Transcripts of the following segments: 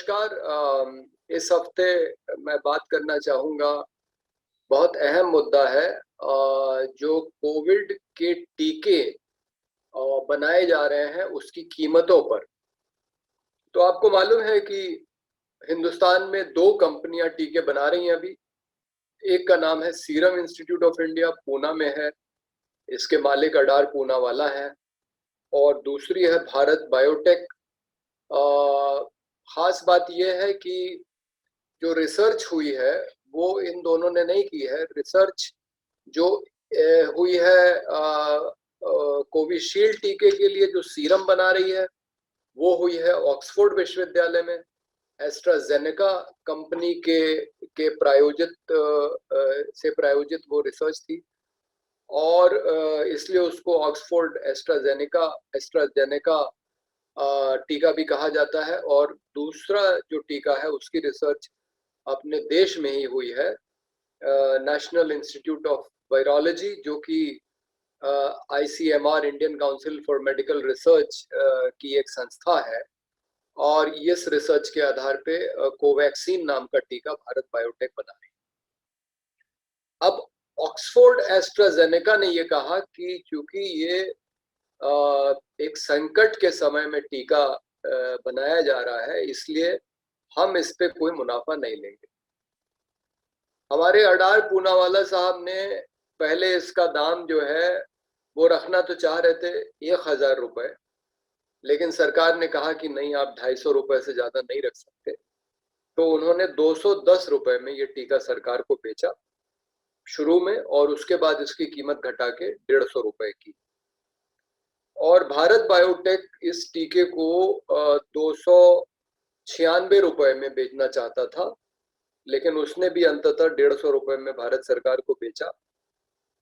नमस्कार। इस हफ्ते मैं बात करना चाहूँगा, बहुत अहम मुद्दा है जो कोविड के टीके बनाए जा रहे हैं उसकी कीमतों पर। तो आपको मालूम है कि हिंदुस्तान में 2 कंपनियां टीके बना रही हैं अभी। एक का नाम है serum institute of India, Poona में है, इसके मालिक अडार पूनावाला हैं, और दूसरी है भारत बायोटेक। खास बात यह है कि जो रिसर्च हुई है वो इन दोनों ने नहीं की है। रिसर्च जो हुई है कोविशील्ड टीके के लिए जो सीरम बना रही है वो हुई है ऑक्सफोर्ड विश्वविद्यालय में। एस्ट्राजेनेका कंपनी के प्रायोजित वो रिसर्च थी, और इसलिए उसको ऑक्सफोर्ड एस्ट्राजेनेका टीका भी कहा जाता है। और दूसरा जो टीका है उसकी रिसर्च अपने देश में ही हुई है, नेशनल इंस्टीट्यूट ऑफ वायरोलॉजी, जो कि ICMR, Indian council for medical research की एक संस्था है, और इस रिसर्च के आधार पे कोवैक्सीन नाम का टीका भारत बायोटेक बना रही है। अब ऑक्सफोर्ड एस्ट्राजेनेका ने ये कहा कि चूंकि ये एक संकट के समय में टीका बनाया जा रहा है, इसलिए हम इस पे कोई मुनाफा नहीं लेंगे। हमारे अडार पूनावाला साहब ने पहले इसका दाम जो है वो रखना तो चाह रहे थे 1000 रुपए, लेकिन सरकार ने कहा कि नहीं, आप 250 रुपए से ज्यादा नहीं रख सकते। तो उन्होंने 210 रुपए में ये टीका सरकार को बेचा शुरू में, और उसके बाद इसकी कीमत घटा के 150 रुपए की। और भारत बायोटेक इस टीके को 296 रुपए में बेचना चाहता था, लेकिन उसने भी अंततः 150 रुपए में भारत सरकार को बेचा।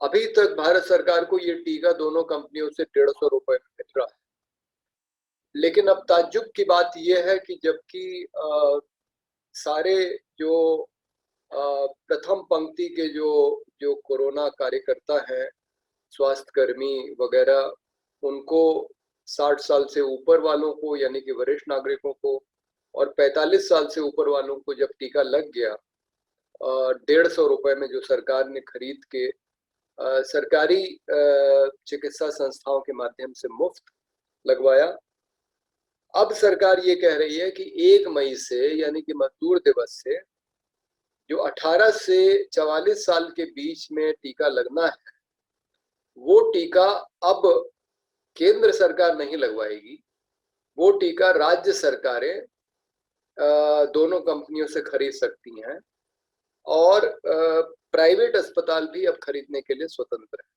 अभी तक भारत सरकार को ये टीका दोनों कंपनियों से 150 रुपए में मिल रहा है। लेकिन अब ताज्जुब की बात यह है कि जबकि सारे जो प्रथम पंक्ति के जो जो कोरोना कार्यकर्ता हैं, स्वास्थ्य कर्मी वगैरह, उनको 60 साल से ऊपर वालों को यानी कि वरिष्ठ नागरिकों को, और 45 साल से ऊपर वालों को जब टीका लग गया 150 रुपए में, जो सरकार ने खरीद के सरकारी चिकित्सा संस्थाओं के माध्यम से मुफ्त लगवाया। अब सरकार ये कह रही है कि 1 मई से यानी कि मजदूर दिवस से जो 18 से 44 साल के बीच में टीका लगना है, वो टीका अब केंद्र सरकार नहीं लगवाएगी। वो टीका राज्य सरकारें दोनों कंपनियों से खरीद सकती हैं, और प्राइवेट अस्पताल भी अब खरीदने के लिए स्वतंत्र है।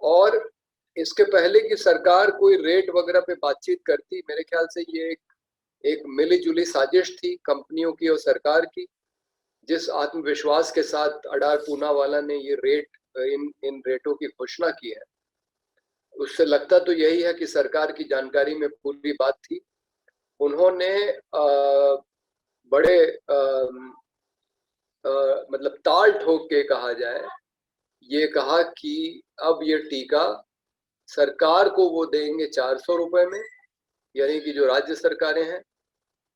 और इसके पहले कि सरकार कोई रेट वगैरह पे बातचीत करती, मेरे ख्याल से ये एक मिली जुली साजिश थी कंपनियों की और सरकार की। जिस आत्मविश्वास के साथ अडार पूनावाला ने ये इन रेटों की घोषणा की है, उससे लगता तो यही है कि सरकार की जानकारी में पूरी बात थी। उन्होंने बड़े मतलब ताल ठोक के कहा जाए, ये कहा कि अब ये टीका सरकार को वो देंगे 400 रुपए में, यानी कि जो राज्य सरकारें हैं,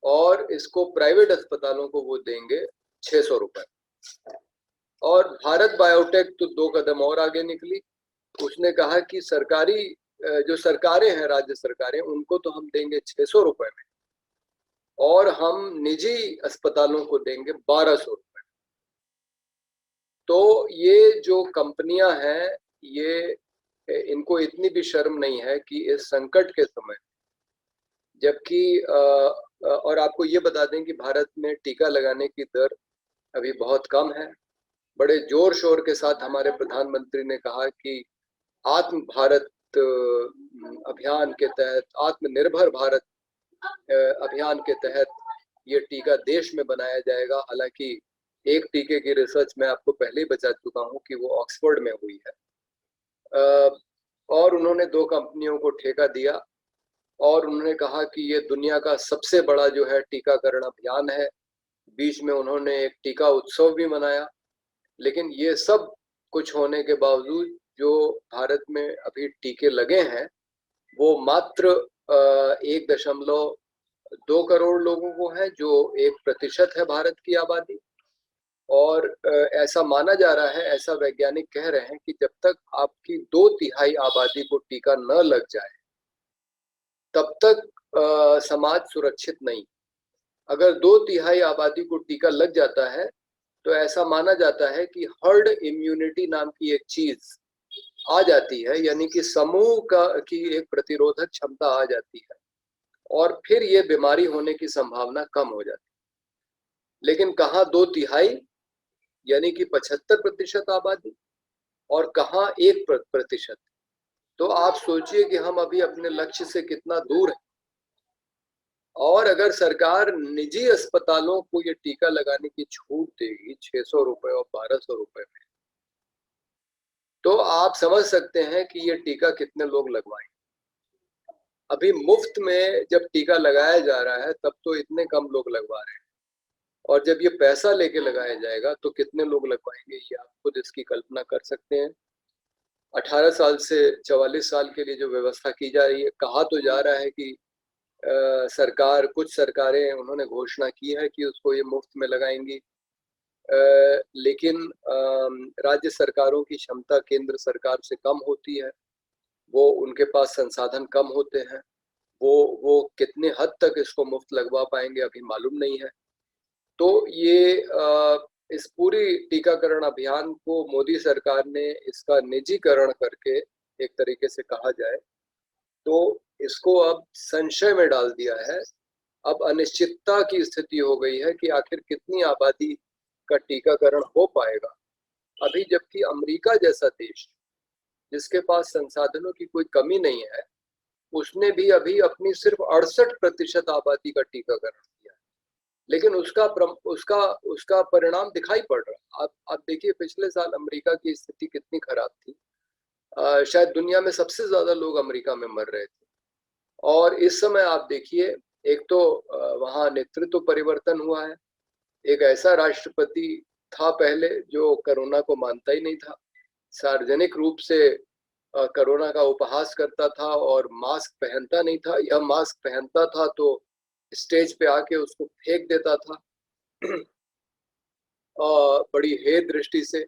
और इसको प्राइवेट अस्पतालों को वो देंगे 600 रुपए। और भारत बायोटेक तो 2 कदम और आगे निकली। उसने कहा कि सरकारी जो सरकारें हैं, राज्य सरकारें, उनको तो हम देंगे 600 रुपए में, और हम निजी अस्पतालों को देंगे 1200 रुपए। तो ये जो कंपनियां हैं, ये इनको इतनी भी शर्म नहीं है कि इस संकट के समय, जबकि और आपको ये बता दें कि भारत में टीका लगाने की दर अभी बहुत कम है। बड़े जोर शोर के साथ हमारे प्रधानमंत्री ने कहा कि आत्म भारत अभियान के तहत, आत्मनिर्भर भारत अभियान के तहत ये टीका देश में बनाया जाएगा। हालांकि एक टीके की रिसर्च मैं आपको पहले ही बता चुका हूं कि वो ऑक्सफोर्ड में हुई है, और उन्होंने 2 कंपनियों को ठेका दिया, और उन्होंने कहा कि ये दुनिया का सबसे बड़ा जो है टीकाकरण अभियान है। बीच में उन्होंने एक टीका उत्सव भी मनाया। लेकिन ये सब कुछ होने के बावजूद जो भारत में अभी टीके लगे हैं वो मात्र 1.5 2 करोड़ लोगों को है, जो 1% है भारत की आबादी। और ऐसा माना जा रहा है, ऐसा वैज्ञानिक कह रहे हैं कि जब तक आपकी 2/3 आबादी को टीका न लग जाए, तब तक समाज सुरक्षित नहीं। अगर 2/3 आबादी को टीका लग जाता है, तो ऐसा माना जाता है कि हर्ड इम्यूनिटी नाम की एक चीज आ जाती है, यानी कि समूह की एक प्रतिरोधक क्षमता आ जाती है, और फिर ये बीमारी होने की संभावना कम हो जाती है। लेकिन कहाँ 2/3, यानी कि 75% आबादी, और कहाँ 1%। तो आप सोचिए कि हम अभी अपने लक्ष्य से कितना दूर हैं। और अगर सरकार निजी अस्पतालों को ये टीका लगाने की छूट देगी 600 रुपए और 1200 रुपए में, तो आप समझ सकते हैं कि ये टीका कितने लोग लगवाएंगे। अभी मुफ्त में जब टीका लगाया जा रहा है, तब तो इतने कम लोग लगवा रहे हैं, और जब ये पैसा लेके लगाया जाएगा तो कितने लोग लगवाएंगे, ये आप खुद इसकी कल्पना कर सकते हैं। 18 साल से 44 साल के लिए जो व्यवस्था की जा रही है, कहा तो जा रहा है कि सरकार, कुछ सरकारें उन्होंने घोषणा की है कि उसको ये मुफ्त में लगाएंगी, लेकिन राज्य सरकारों की क्षमता केंद्र सरकार से कम होती है, वो उनके पास संसाधन कम होते हैं, वो कितने हद तक इसको मुफ्त लगवा पाएंगे अभी मालूम नहीं है। तो ये इस पूरी टीकाकरण अभियान को मोदी सरकार ने इसका निजीकरण करके, एक तरीके से कहा जाए तो इसको अब संशय में डाल दिया है। अब अनिश्चितता की स्थिति हो गई है कि आखिर कितनी आबादी का टीकाकरण हो पाएगा। अभी जबकि अमेरिका जैसा देश, जिसके पास संसाधनों की कोई कमी नहीं है, उसने भी अभी अपनी सिर्फ 68% आबादी का टीकाकरण किया है, लेकिन उसका उसका परिणाम दिखाई पड़ रहा है। आप देखिए पिछले साल अमेरिका की स्थिति कितनी खराब थी। शायद दुनिया में सबसे ज्यादा लोग अमेरिका में मर रहे थे। और इस समय आप देखिए, एक तो वहाँ नेतृत्व परिवर्तन हुआ है। एक ऐसा राष्ट्रपति था पहले जो कोरोना को मानता ही नहीं था, सार्वजनिक रूप से कोरोना का उपहास करता था और मास्क पहनता नहीं था, या मास्क पहनता था तो स्टेज पे आके उसको फेंक देता था बड़ी हे दृष्टि से।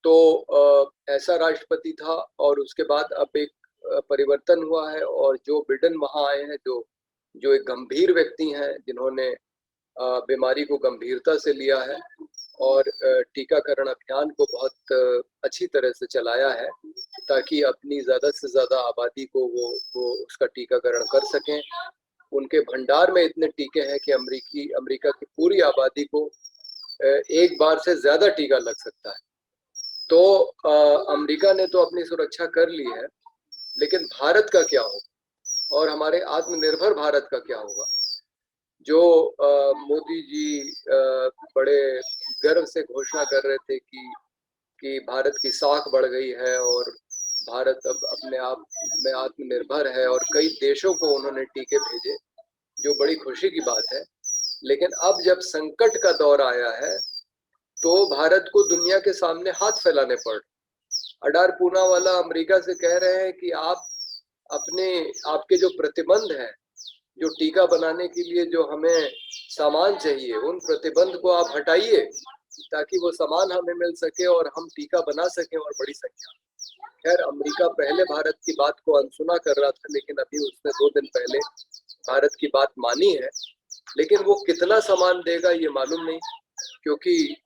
तो ऐसा राष्ट्रपति था, और उसके बाद अब एक परिवर्तन हुआ है, और जो बिडेन वहां आए हैं, जो जो एक गंभीर व्यक्ति हैं, जिन्होंने बीमारी को गंभीरता से लिया है और टीकाकरण अभियान को बहुत अच्छी तरह से चलाया है, ताकि अपनी ज्यादा से ज्यादा आबादी को वो उसका टीकाकरण कर सकें। उनके भंडार में इतने टीके हैं कि अमेरिका की पूरी आबादी को एक बार से ज्यादा टीका लग सकता है। तो अमेरिका ने तो अपनी सुरक्षा कर ली है, लेकिन भारत का क्या होगा, और हमारे आत्मनिर्भर भारत का क्या होगा, जो मोदी जी बड़े गर्व से घोषणा कर रहे थे कि भारत की साख बढ़ गई है और भारत अब अपने आप में आत्मनिर्भर है, और कई देशों को उन्होंने टीके भेजे, जो बड़ी खुशी की बात है। लेकिन अब जब संकट का दौर आया है, तो भारत को दुनिया के सामने हाथ फैलाने पड़। अडार पूनावाला अमेरिका से कह रहे हैं कि आप आपके जो प्रतिबंध हैं, जो टीका बनाने के लिए जो हमें सामान चाहिए, उन प्रतिबंध को आप हटाइए, ताकि वो सामान हमें मिल सके और हम टीका बना सकें, और बड़ी संख्या। खैर, अमेरिका पहले भारत की बात को अनसुना कर रहा था, लेकिन अभी उसने 2 दिन पहले भारत की बात मानी है। लेकिन वो कितना सामान देगा ये मालूम नहीं, क्योंकि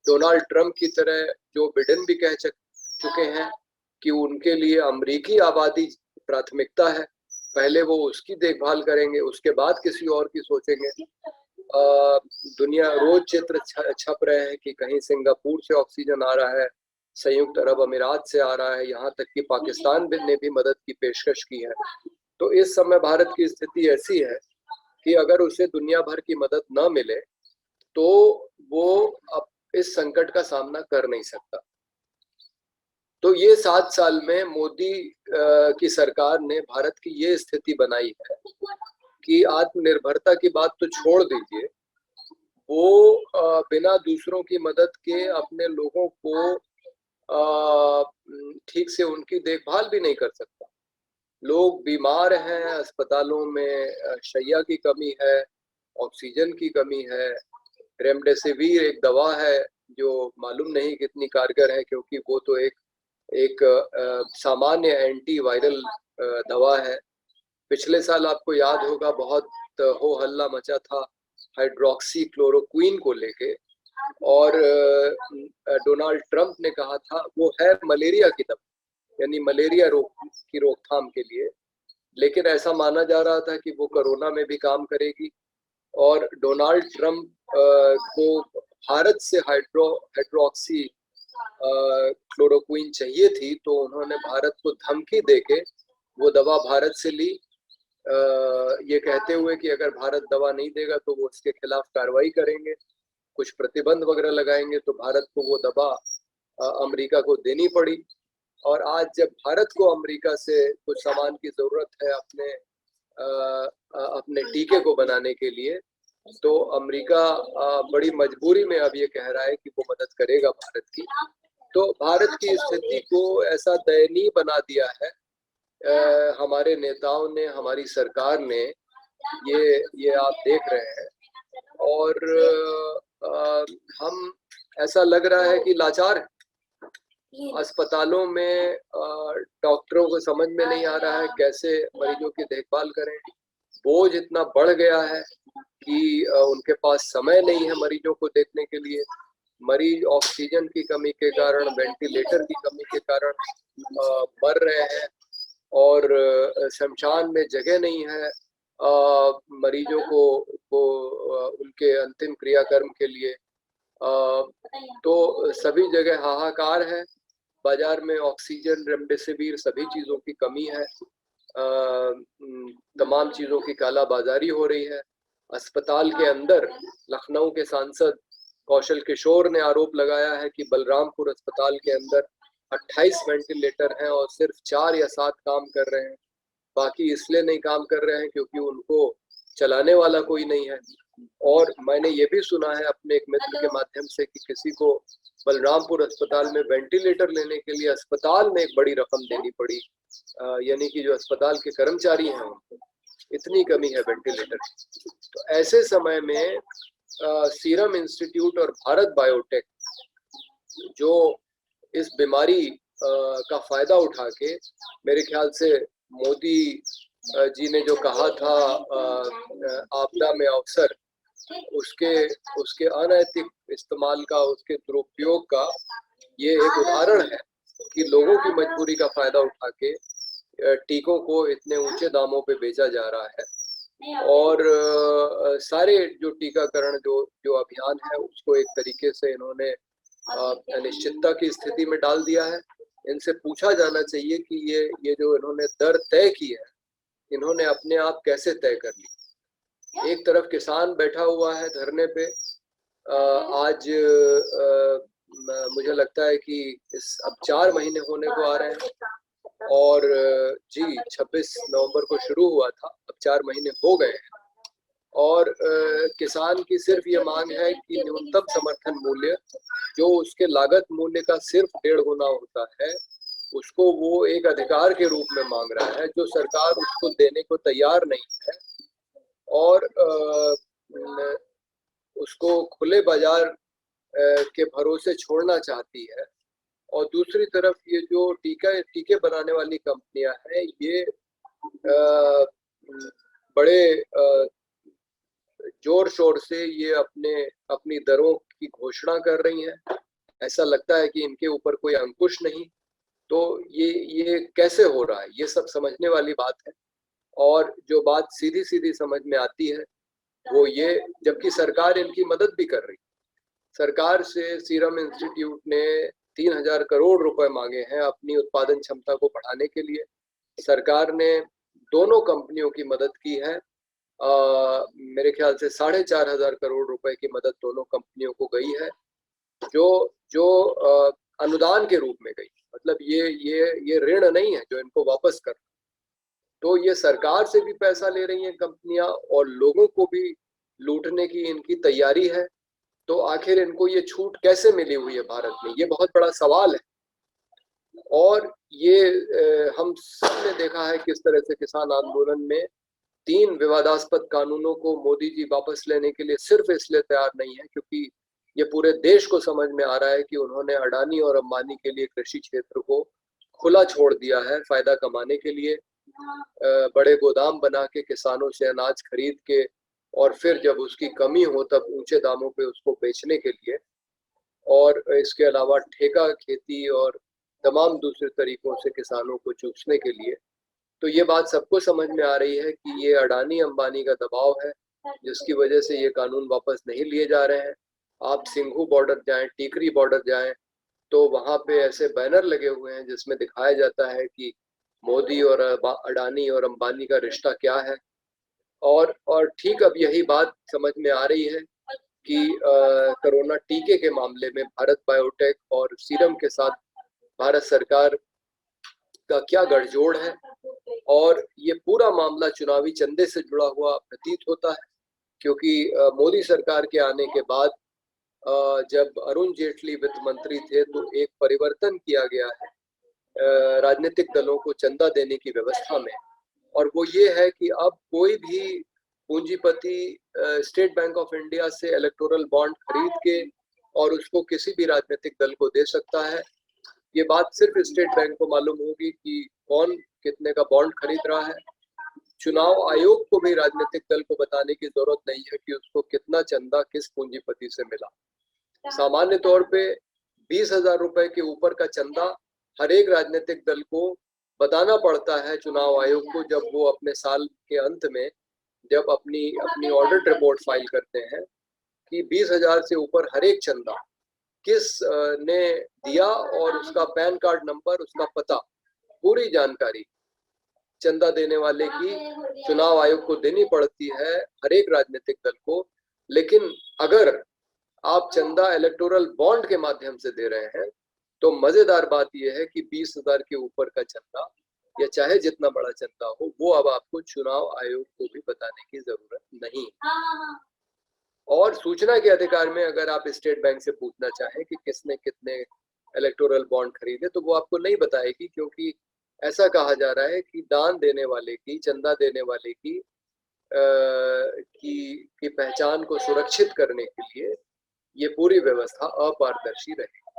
डोनाल्ड ट्रंप की तरह जो बिडेन भी कह चुके हैं कि उनके लिए अमेरिकी आबादी प्राथमिकता है, पहले वो उसकी देखभाल करेंगे, उसके बाद किसी और की सोचेंगे। दुनिया रोज चित्र छप रहे हैं कि कहीं सिंगापुर से ऑक्सीजन आ रहा है, संयुक्त अरब अमीरात से आ रहा है, यहाँ तक कि पाकिस्तान ने भी मदद की पेशकश की है। तो इस समय भारत की स्थिति ऐसी है कि अगर उसे दुनिया भर की मदद न मिले, तो वो अब इस संकट का सामना कर नहीं सकता। तो ये 7 साल में मोदी की सरकार ने भारत की ये स्थिति बनाई है कि आत्मनिर्भरता की बात तो छोड़ दीजिए, वो बिना दूसरों की मदद के अपने लोगों को ठीक से उनकी देखभाल भी नहीं कर सकता। लोग बीमार हैं, अस्पतालों में शैय्या की कमी है, ऑक्सीजन की कमी है। रेमडेसिविर एक दवा है जो मालूम नहीं कितनी कारगर है, क्योंकि वो तो एक सामान्य एंटीवायरल दवा है। पिछले साल आपको याद होगा बहुत हो हल्ला मचा था हाइड्रोक्सी क्लोरोक्वीन को लेके, और डोनाल्ड ट्रंप ने कहा था वो है मलेरिया की दवा, यानी मलेरिया रोग की रोकथाम के लिए। लेकिन ऐसा माना जा रहा था कि वो कोरोना में भी काम करेगी, और डोनाल्ड ट्रंप को भारत से हाइड्रोक्सी क्लोरोक्वीन चाहिए थी, तो उन्होंने भारत को धमकी देके वो दवा भारत से ली, ये कहते हुए कि अगर भारत दवा नहीं देगा तो वो उसके खिलाफ कार्रवाई करेंगे, कुछ प्रतिबंध वगैरह लगाएंगे। तो भारत को वो दवा अमेरिका को देनी पड़ी। और आज जब भारत को अमेरिका से कुछ सामान की जरूरत है अपने टीके को बनाने के लिए, तो अमेरिका बड़ी मजबूरी में अब ये कह रहा है कि वो मदद करेगा भारत की। तो भारत की स्थिति को ऐसा दयनीय बना दिया है हमारे नेताओं ने, हमारी सरकार ने, ये आप देख रहे हैं। और हम, ऐसा लग रहा है कि लाचार अस्पतालों में डॉक्टरों को समझ में नहीं आ रहा है कैसे मरीजों की देखभाल करें। बोझ इतना बढ़ गया है कि उनके पास समय नहीं है मरीजों को देखने के लिए। मरीज ऑक्सीजन की कमी के कारण, वेंटिलेटर की कमी के कारण मर रहे हैं, और शमशान में जगह नहीं है मरीजों को उनके अंतिम क्रियाकर्म के लिए। तो सभी जगह हाहाकार है। बाजार में ऑक्सीजन, रेमडेसिविर, सभी चीजों की कमी है। तमाम चीजों की कालाबाजारी हो रही है। अस्पताल के अंदर लखनऊ के सांसद कौशल किशोर ने आरोप लगाया है कि बलरामपुर अस्पताल के अंदर 28 वेंटिलेटर हैं और सिर्फ 4 या 7 काम कर रहे हैं। बाकी इसलिए नहीं काम कर रहे हैं क्योंकि उनको चलाने वाला कोई नहीं है। और मैंने ये भी सुना है अपने एक मित्र के माध्यम से कि किसी को बलरामपुर अस्पताल में वेंटिलेटर लेने के लिए अस्पताल में एक बड़ी रकम देनी पड़ी, यानी कि जो अस्पताल के कर्मचारी हैं उनको इतनी कमी है वेंटिलेटर की। तो ऐसे समय में सीरम इंस्टीट्यूट और भारत बायोटेक जो इस बीमारी का फायदा उठा के, मेरे ख्याल से मोदी जी ने जो कहा था आपदा में अवसर, उसके उसके अनैतिक इस्तेमाल का, उसके दुरुपयोग का ये एक उदाहरण है कि लोगों की मजबूरी का फायदा उठा के टीकों को इतने ऊंचे दामों पे बेचा जा रहा है। और सारे जो टीकाकरण जो अभियान है उसको एक तरीके से इन्होंने अनिश्चितता की स्थिति में डाल दिया है। इनसे पूछा जाना चाहिए कि ये जो इन्होंने दर तय की है, इन्होंने अपने आप कैसे तय कर ली। एक तरफ किसान बैठा हुआ है धरने पे, आज मुझे लगता है कि अब 4 महीने होने को आ रहे हैं, और जी 26 नवंबर को शुरू हुआ था, अब 4 महीने हो गए हैं। और किसान की सिर्फ ये मांग है कि न्यूनतम समर्थन मूल्य, जो उसके लागत मूल्य का सिर्फ 1.5 गुना होता है, उसको वो एक अधिकार के रूप में मांग रहा है, जो सरकार उसको देने को तैयार नहीं है। और उसको खुले बाजार के भरोसे छोड़ना चाहती है। और दूसरी तरफ ये जो टीके बनाने वाली कंपनियां हैं, ये बड़े जोर शोर से ये अपनी दरों की घोषणा कर रही हैं। ऐसा लगता है कि इनके ऊपर कोई अंकुश नहीं। तो ये कैसे हो रहा है, ये सब समझने वाली बात है। और जो बात सीधी सीधी समझ में आती है वो ये, जबकि सरकार इनकी मदद भी कर रही है। सरकार से सीरम इंस्टीट्यूट ने 3,000 करोड़ रुपए मांगे हैं अपनी उत्पादन क्षमता को बढ़ाने के लिए। सरकार ने दोनों कंपनियों की मदद की है। मेरे ख्याल से 4,500 करोड़ रुपए की मदद दोनों कंपनियों को गई है, जो जो अनुदान के रूप में गई। मतलब ये ऋण नहीं है जो इनको वापस कर। तो ये सरकार से भी पैसा ले रही हैं कंपनियां, और लोगों को भी लूटने की इनकी तैयारी है। तो आखिर इनको ये छूट कैसे मिली हुई है भारत में, ये बहुत बड़ा सवाल है। और ये हम सब ने देखा है किस तरह से किसान आंदोलन में 3 विवादास्पद कानूनों को मोदी जी वापस लेने के लिए सिर्फ इसलिए तैयार नहीं है क्योंकि ये पूरे देश को समझ में आ रहा है कि उन्होंने अडानी और अंबानी के लिए कृषि क्षेत्र को खुला छोड़ दिया है फायदा कमाने के लिए। बड़े गोदाम बना के किसानों से अनाज खरीद के और फिर जब उसकी कमी हो तब ऊंचे दामों पे उसको बेचने के लिए, और इसके अलावा ठेका खेती और तमाम दूसरे तरीकों से किसानों को चूसने के लिए। तो ये बात सबको समझ में आ रही है कि ये अडानी अंबानी का दबाव है जिसकी वजह से ये कानून वापस नहीं लिए जा रहे हैं। आप सिंघू बॉर्डर जाएं, टीकरी बॉर्डर जाएं, तो वहां पे ऐसे बैनर लगे हुए हैं जिसमें दिखाया जाता है कि मोदी और अडानी और अंबानी का रिश्ता क्या है। और ठीक अब यही बात समझ में आ रही है कि कोरोना टीके के मामले में भारत बायोटेक और सीरम के साथ भारत सरकार का क्या गठजोड़ है, और ये पूरा मामला चुनावी चंदे से जुड़ा हुआ प्रतीत होता है क्योंकि मोदी सरकार के आने के बाद जब अरुण जेटली वित्त मंत्री थे तो एक परिवर्तन किया गया है राजनीतिक दलों को चंदा देने की व्यवस्था में, और वो ये है कि अब कोई भी पूंजीपति स्टेट बैंक ऑफ इंडिया से इलेक्टोरल बॉन्ड खरीद के और उसको किसी भी राजनीतिक दल को दे सकता है। ये बात सिर्फ स्टेट बैंक को मालूम होगी कि कौन कितने का बॉन्ड खरीद रहा है। चुनाव आयोग को भी राजनीतिक दल को बताने की जरूरत नहीं है कि उसको कितना चंदा किस पूंजीपति से मिला। सामान्य तौर पे 20,000 रुपए के ऊपर का चंदा हर एक राजनीतिक दल को बताना पड़ता है चुनाव आयोग को, जब वो अपने साल के अंत में जब अपनी अपनी ऑडिट रिपोर्ट फाइल करते हैं कि 20,000 से ऊपर हर एक चंदा किस ने दिया और उसका पैन कार्ड नंबर, उसका पता, पूरी जानकारी चंदा देने वाले की चुनाव आयोग को देनी पड़ती है हर एक राजनीतिक दल को। लेकिन अगर आप चंदा इलेक्टोरल बॉन्ड के माध्यम से दे रहे हैं तो मजेदार बात यह है कि 20,000 के ऊपर का चंदा या चाहे जितना बड़ा चंदा हो वो अब आपको चुनाव आयोग को भी बताने की जरूरत नहीं। और सूचना के अधिकार में अगर आप स्टेट बैंक से पूछना चाहें कि किसने कितने इलेक्टोरल बॉन्ड खरीदे तो वो आपको नहीं बताएगी, क्योंकि ऐसा कहा जा रहा है कि दान देने वाले की, चंदा देने वाले की पहचान को सुरक्षित करने के लिए ये पूरी व्यवस्था अपारदर्शी रहे।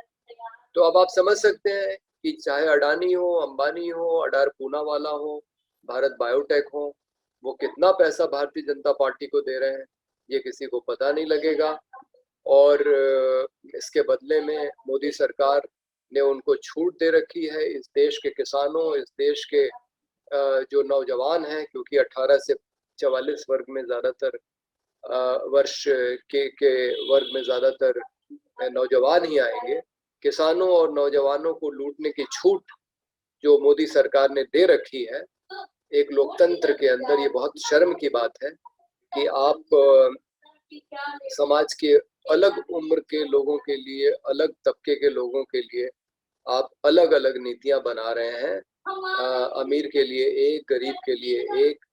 तो अब आप समझ सकते हैं कि चाहे अडानी हो, अंबानी हो, अडार पूनावाला हो, भारत बायोटेक हो, वो कितना पैसा भारतीय जनता पार्टी को दे रहे हैं ये किसी को पता नहीं लगेगा। और इसके बदले में मोदी सरकार ने उनको छूट दे रखी है इस देश के किसानों, इस देश के जो नौजवान हैं, क्योंकि 18 से 44 वर्ग में ज्यादातर वर्ष के वर्ग में ज्यादातर नौजवान ही आएंगे। किसानों और नौजवानों को लूटने की छूट जो मोदी सरकार ने दे रखी है एक लोकतंत्र के अंदर, ये बहुत शर्म की बात है कि आप समाज के अलग उम्र के लोगों के लिए, अलग तबके के लोगों के लिए आप अलग अलग नीतियां बना रहे हैं। अमीर के लिए एक, गरीब के लिए एक,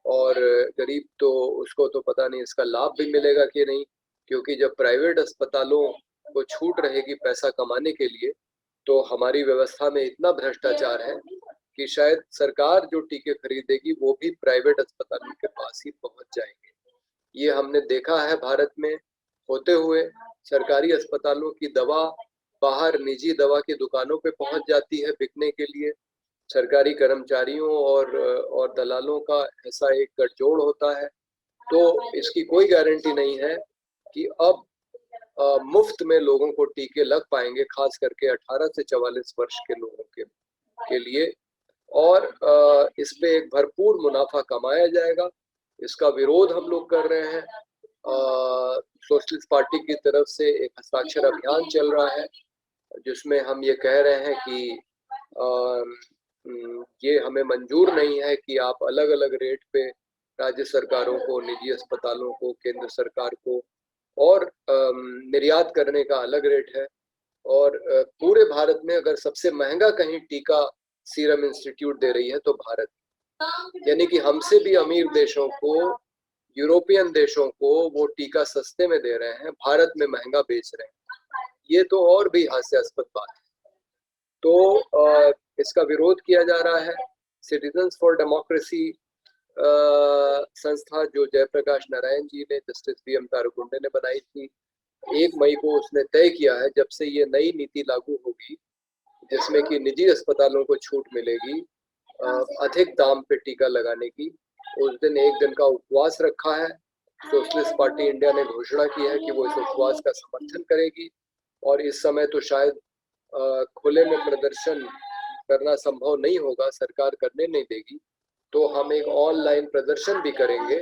और गरीब तो उसको तो पता नहीं इसका लाभ भी मिलेगा कि नहीं, क्योंकि जब प्राइवेट अस्पतालों को छूट रहेगी पैसा कमाने के लिए तो हमारी व्यवस्था में इतना भ्रष्टाचार है कि शायद सरकार जो टीके खरीदेगी वो भी प्राइवेट अस्पतालों के पास ही पहुंच जाएंगे। ये हमने देखा है भारत में होते हुए। सरकारी अस्पतालों की दवा बाहर निजी दवा की दुकानों पे पहुंच जाती है बिकने के लिए। सरकारी कर्मचारियों और दलालों का ऐसा एक गठजोड़ होता है। तो इसकी कोई गारंटी नहीं है कि अब मुफ्त में लोगों को टीके लग पाएंगे, खास करके 18 से 44 वर्ष के लोगों के लिए, और इस पे एक भरपूर मुनाफा कमाया जाएगा। इसका विरोध हम लोग कर रहे हैं। सोशलिस्ट पार्टी की तरफ से एक हस्ताक्षर अभियान चल रहा है जिसमें हम ये कह रहे हैं कि ये हमें मंजूर नहीं है कि आप अलग अलग रेट पे राज्य सरकारों को, निजी अस्पतालों को, केंद्र सरकार को, और निर्यात करने का अलग रेट है। और पूरे भारत में अगर सबसे महंगा कहीं टीका सीरम इंस्टीट्यूट दे रही है तो भारत, यानी कि हमसे भी अमीर देशों को, यूरोपियन देशों को वो टीका सस्ते में दे रहे हैं, भारत में महंगा बेच रहे हैं। ये तो और भी हास्यास्पद बात है। तो इसका विरोध किया जा रहा है। सिटीजन्स फॉर डेमोक्रेसी संस्था जो जयप्रकाश नारायण जी ने, जस्टिस वी.एम. तारकुंडे ने बनाई थी, 1 मई को उसने तय किया है, जब से ये नई नीति लागू होगी जिसमें कि निजी अस्पतालों को छूट मिलेगी अधिक दाम पे टीका लगाने की, उस दिन 1 दिन का उपवास रखा है। सोशलिस्ट पार्टी इंडिया ने घोषणा की है कि वो इस उपवास का समर्थन करेगी और इस समय तो शायद खुले में प्रदर्शन करना संभव नहीं होगा, सरकार करने नहीं देगी, तो हम एक ऑनलाइन प्रदर्शन भी करेंगे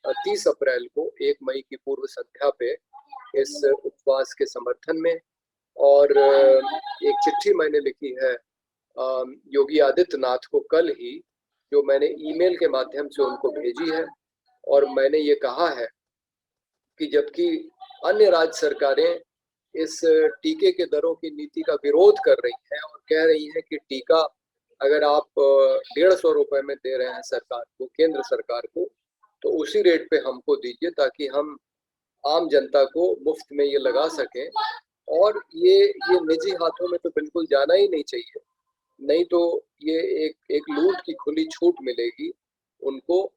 30 अप्रैल को 1 मई की पूर्व संध्या पे इस उपवास के समर्थन में। और एक चिट्ठी मैंने लिखी है योगी आदित्यनाथ को कल ही, जो मैंने ईमेल के माध्यम से उनको भेजी है, और मैंने ये कहा है कि जबकि अन्य राज्य सरकारें इस टीके के दरों की नीति का विरोध कर रही हैं और कह रही हैं कि टीका अगर आप 150 रुपए में दे रहे हैं सरकार को, केंद्र सरकार को, तो उसी रेट पे हमको दीजिए ताकि हम आम जनता को मुफ्त में ये लगा सकें। और ये निजी हाथों में तो बिल्कुल जाना ही नहीं चाहिए, नहीं तो ये एक लूट की खुली छूट मिलेगी उनको।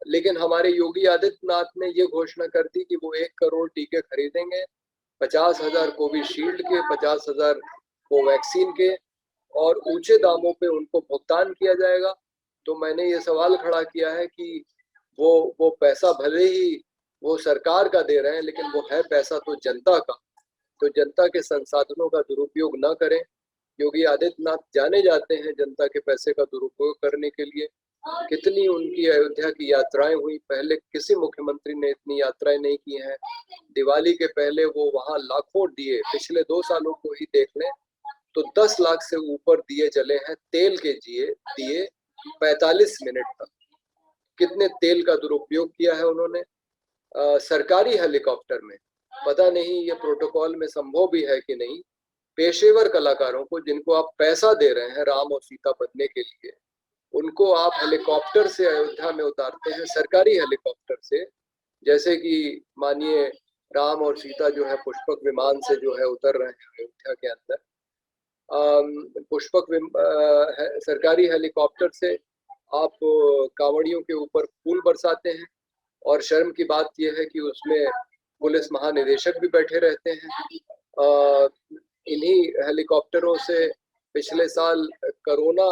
लेकिन हमारे योगी आदित्यनाथ ने ये घोषणा कर दी कि वो 1 करोड़ टीके खरीदेंगे, 50,000 कोविशील्ड के, 50,000 कोवैक्सीन के, और ऊंचे दामों पे उनको भुगतान किया जाएगा। तो मैंने ये सवाल खड़ा किया है कि वो पैसा भले ही वो सरकार का दे रहे हैं, लेकिन वो है पैसा तो जनता का, तो जनता के संसाधनों का दुरुपयोग न करें। योगी आदित्यनाथ जाने जाते हैं जनता के पैसे का दुरुपयोग करने के लिए। कितनी उनकी अयोध्या की यात्राएं हुई, पहले किसी मुख्यमंत्री ने इतनी यात्राएं नहीं की हैं। दिवाली के पहले वो वहां लाखों दिए, पिछले 2 सालों को ही देख लें तो 10 लाख से ऊपर दिए जले हैं, तेल के दिए 45 मिनट तक। कितने तेल का दुरुपयोग किया है उन्होंने। सरकारी हेलीकॉप्टर में, पता नहीं ये प्रोटोकॉल में संभव भी है कि नहीं, पेशेवर कलाकारों को जिनको आप पैसा दे रहे हैं राम और सीता बनने के लिए, उनको आप हेलीकॉप्टर से अयोध्या में उतारते हैं, सरकारी हेलीकॉप्टर से। जैसे कि मानिए राम और सीता जो है पुष्पक विमान से जो है उतर रहे हैं अयोध्या के अंदर, सरकारी हेलीकॉप्टर से आप कांवड़ियों के ऊपर फूल बरसाते हैं। और शर्म की बात यह है कि उसमें पुलिस महानिदेशक भी बैठे रहते हैं। इन्हीं हेलीकॉप्टरों से पिछले साल कोरोना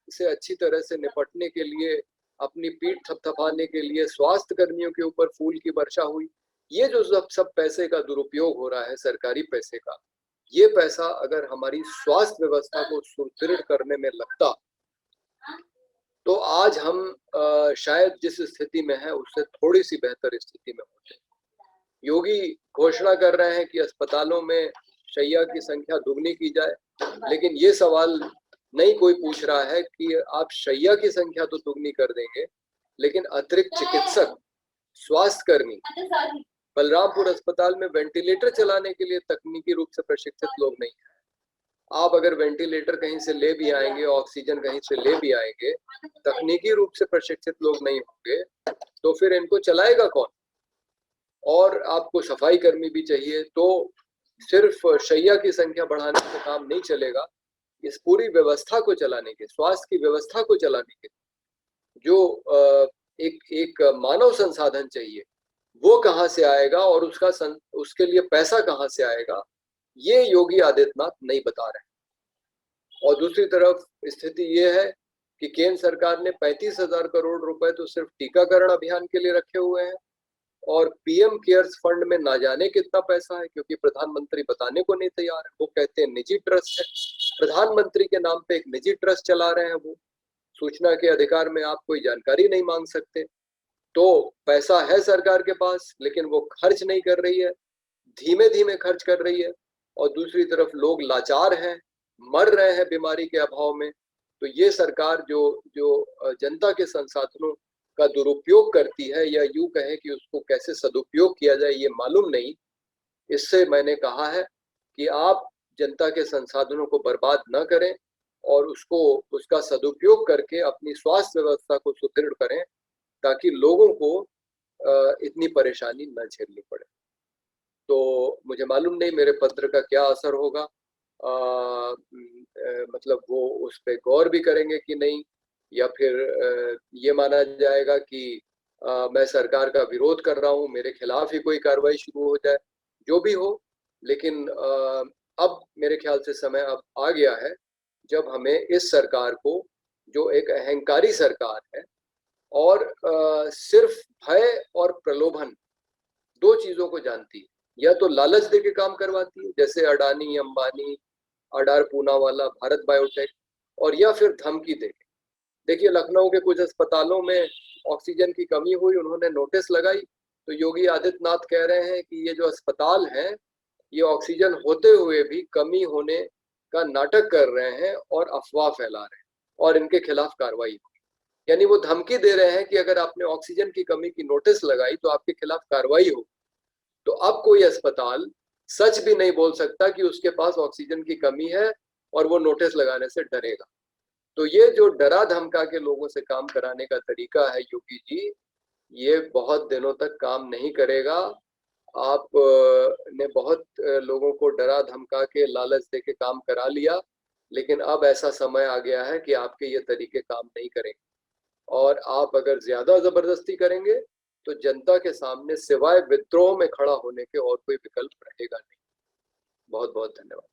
से अच्छी तरह से निपटने के लिए, अपनी पीठ थपथपाने के लिए स्वास्थ्य कर्मियों के ऊपर फूल की वर्षा हुई। ये जो सब पैसे का दुरुपयोग हो रहा है, सरकारी पैसे का, ये पैसा अगर हमारी स्वास्थ्य व्यवस्था को सुदृढ़ करने में लगता तो आज हम शायद जिस स्थिति में है उससे थोड़ी सी बेहतर स्थिति में होते। योगी घोषणा कर रहे हैं कि अस्पतालों में शैया की संख्या दुगनी की जाए, लेकिन ये सवाल नहीं कोई पूछ रहा है कि आप शैया की संख्या तो दुगनी कर देंगे, लेकिन अतिरिक्त चिकित्सक, स्वास्थ्य कर्मी, बलरामपुर अस्पताल में वेंटिलेटर चलाने के लिए तकनीकी रूप से प्रशिक्षित लोग नहीं है। आप अगर वेंटिलेटर कहीं से ले भी आएंगे, ऑक्सीजन कहीं से ले भी आएंगे, तकनीकी रूप से प्रशिक्षित लोग नहीं होंगे, तो फिर इनको चलाएगा कौन। और आपको सफाई कर्मी भी चाहिए, तो सिर्फ शैया की संख्या बढ़ाने से काम नहीं चलेगा। इस पूरी व्यवस्था को चलाने के, स्वास्थ्य की व्यवस्था को चलाने के जो एक मानव संसाधन चाहिए, वो कहाँ से आएगा और उसके लिए पैसा कहाँ से आएगा, ये योगी आदित्यनाथ नहीं बता रहे। और दूसरी तरफ स्थिति ये है कि केंद्र सरकार ने 35,000 करोड़ रुपए तो सिर्फ टीकाकरण अभियान के लिए रखे हुए हैं, और पीएम केयर्स फंड में ना जाने कितना पैसा है, क्योंकि प्रधानमंत्री बताने को नहीं तैयार है। वो कहते हैं निजी ट्रस्ट है, प्रधानमंत्री के नाम पे एक निजी ट्रस्ट चला रहे हैं। वो सूचना के अधिकार में आप कोई जानकारी नहीं मांग सकते। तो पैसा है सरकार के पास, लेकिन वो खर्च नहीं कर रही है, धीमे धीमे खर्च कर रही है। और दूसरी तरफ लोग लाचार हैं, मर रहे हैं बीमारी के अभाव में। तो ये सरकार जो जनता के संसाधनों का दुरुपयोग करती है, या यूं कहें कि उसको कैसे सदुपयोग किया जाए ये मालूम नहीं। इससे मैंने कहा है कि आप जनता के संसाधनों को बर्बाद न करें और उसका सदुपयोग करके अपनी स्वास्थ्य व्यवस्था को सुदृढ़ करें, ताकि लोगों को इतनी परेशानी न झेलनी पड़े। तो मुझे मालूम नहीं मेरे पत्र का क्या असर होगा, मतलब वो उस पे गौर भी करेंगे कि नहीं, या फिर ये माना जाएगा कि मैं सरकार का विरोध कर रहा हूँ, मेरे खिलाफ ही कोई कार्रवाई शुरू हो जाए। जो भी हो, लेकिन अब मेरे ख्याल से समय अब आ गया है जब हमें इस सरकार को, जो एक अहंकारी सरकार है और सिर्फ भय और प्रलोभन दो चीजों को जानती है, या तो लालच दे के काम करवाती है जैसे अडानी, अंबानी, अडार पूनावाला, भारत बायोटेक, और या फिर धमकी दे के। देखिए, लखनऊ के कुछ अस्पतालों में ऑक्सीजन की कमी हुई, उन्होंने नोटिस लगाई, तो योगी आदित्यनाथ कह रहे हैं कि ये जो अस्पताल हैं ये ऑक्सीजन होते हुए भी कमी होने का नाटक कर रहे हैं और अफवाह फैला रहे हैं, और इनके खिलाफ कार्रवाई होगी। यानी वो धमकी दे रहे हैं कि अगर आपने ऑक्सीजन की कमी की नोटिस लगाई तो आपके खिलाफ कार्रवाई होगी। तो अब कोई अस्पताल सच भी नहीं बोल सकता कि उसके पास ऑक्सीजन की कमी है और वो नोटिस लगाने से डरेगा। तो ये जो डरा धमका के लोगों से काम कराने का तरीका है योगी जी, ये बहुत दिनों तक काम नहीं करेगा। आप ने बहुत लोगों को डरा धमका के, लालच दे के काम करा लिया, लेकिन अब ऐसा समय आ गया है कि आपके ये तरीके काम नहीं करेंगे, और आप अगर ज्यादा जबरदस्ती करेंगे तो जनता के सामने सिवाय विद्रोह में खड़ा होने के और कोई विकल्प रहेगा नहीं। बहुत बहुत धन्यवाद।